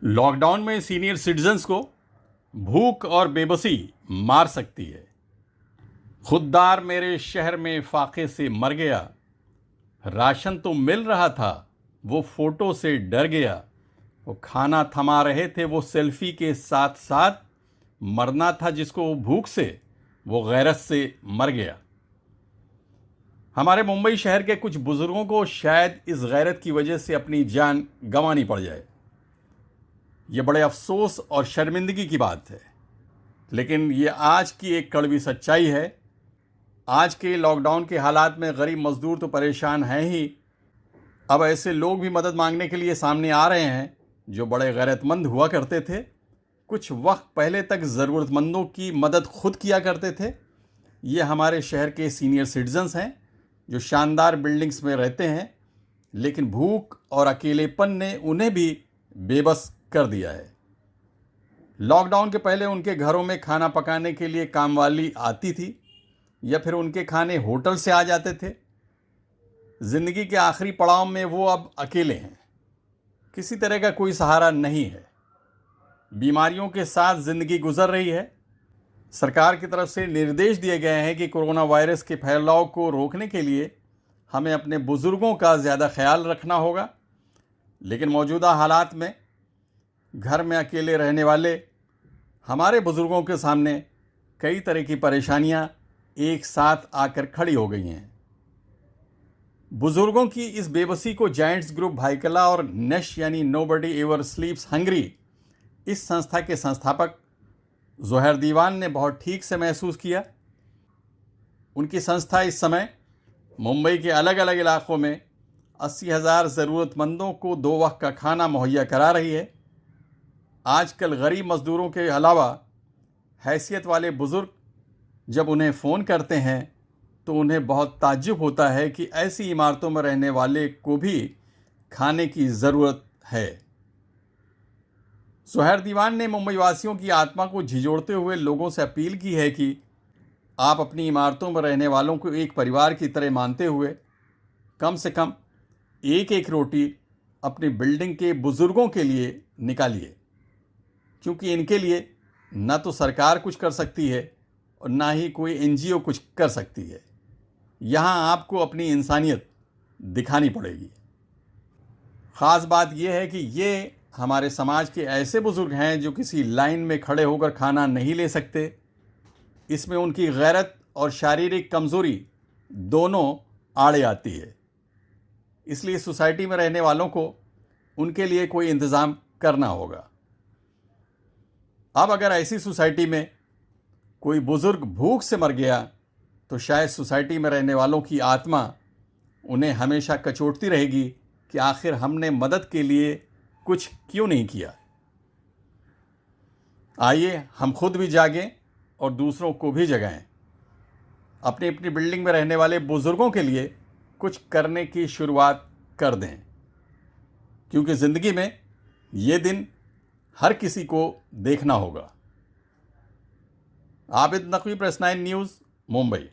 Lockdown में senior citizens को भूख और बेबसी मार सकती है। खुददार मेरे शहर में फाके से मर गया, राशन तो मिल रहा था वो फोटो से डर गया। वो खाना थमा रहे थे वो सेल्फी के साथ साथ, मरना था जिसको भूख से वो गैरत से मर गया। हमारे मुंबई शहर के कुछ बुजुर्गों को शायद इस गैरत की वजह से अपनी जान गंवानी पड़ जाए। ये बड़े अफसोस और शर्मिंदगी की बात है, लेकिन ये आज की एक कड़वी सच्चाई है। आज के लॉकडाउन के हालात में गरीब मजदूर तो परेशान हैं ही, अब ऐसे लोग भी मदद मांगने के लिए सामने आ रहे हैं जो बड़े गैरतमंद हुआ करते थे। कुछ वक्त पहले तक ज़रूरतमंदों की मदद खुद किया करते थे। ये हमारे शहर के सीनियर सिटीजन्स हैं जो शानदार बिल्डिंग्स में रहते हैं, लेकिन भूख और अकेलेपन ने उन्हें भी बेबस कर दिया है। लॉकडाउन के पहले उनके घरों में खाना पकाने के लिए कामवाली आती थी या फिर उनके खाने होटल से आ जाते थे। ज़िंदगी के आखिरी पड़ाव में वो अब अकेले हैं, किसी तरह का कोई सहारा नहीं है। बीमारियों के साथ ज़िंदगी गुजर रही है। सरकार की तरफ से निर्देश दिए गए हैं कि कोरोना वायरस के फैलाव को रोकने के लिए हमें अपने बुज़ुर्गों का ज़्यादा ख्याल रखना होगा, लेकिन मौजूदा हालात में घर में अकेले रहने वाले हमारे बुज़ुर्गों के सामने कई तरह की परेशानियां एक साथ आकर खड़ी हो गई हैं। बुज़ुर्गों की इस बेबसी को जायंट्स ग्रुप भाईकला और नश यानी नोबडी एवर स्लीप्स हंग्री इस संस्था के संस्थापक ज़ोहैर दीवान ने बहुत ठीक से महसूस किया। उनकी संस्था इस समय मुंबई के अलग अलग इलाकों में 80,000 ज़रूरतमंदों को 2 वक्त का खाना मुहैया करा रही है। आजकल गरीब मज़दूरों के अलावा हैसियत वाले बुज़ुर्ग जब उन्हें फ़ोन करते हैं तो उन्हें बहुत ताज्जुब होता है कि ऐसी इमारतों में रहने वाले को भी खाने की ज़रूरत है। ज़ोहैर दीवान ने मुंबई वासियों की आत्मा को झिझोड़ते हुए लोगों से अपील की है कि आप अपनी इमारतों में रहने वालों को एक परिवार की तरह मानते हुए कम से कम एक एक रोटी अपनी बिल्डिंग के बुज़ुर्गों के लिए निकालिए, क्योंकि इनके लिए न तो सरकार कुछ कर सकती है और ना ही कोई एनजीओ कुछ कर सकती है। यहाँ आपको अपनी इंसानियत दिखानी पड़ेगी। ख़ास बात यह है कि ये हमारे समाज के ऐसे बुज़ुर्ग हैं जो किसी लाइन में खड़े होकर खाना नहीं ले सकते। इसमें उनकी गैरत और शारीरिक कमज़ोरी दोनों आड़े आती है। इसलिए सोसाइटी में रहने वालों को उनके लिए कोई इंतज़ाम करना होगा। अब अगर ऐसी सोसाइटी में कोई बुज़ुर्ग भूख से मर गया तो शायद सोसाइटी में रहने वालों की आत्मा उन्हें हमेशा कचोटती रहेगी कि आखिर हमने मदद के लिए कुछ क्यों नहीं किया। आइए हम खुद भी जागें और दूसरों को भी जगाएं। अपनी अपनी बिल्डिंग में रहने वाले बुज़ुर्गों के लिए कुछ करने की शुरुआत कर दें, क्योंकि ज़िंदगी में ये दिन हर किसी को देखना होगा। Abid Naqvi, press 9 news, Mumbai.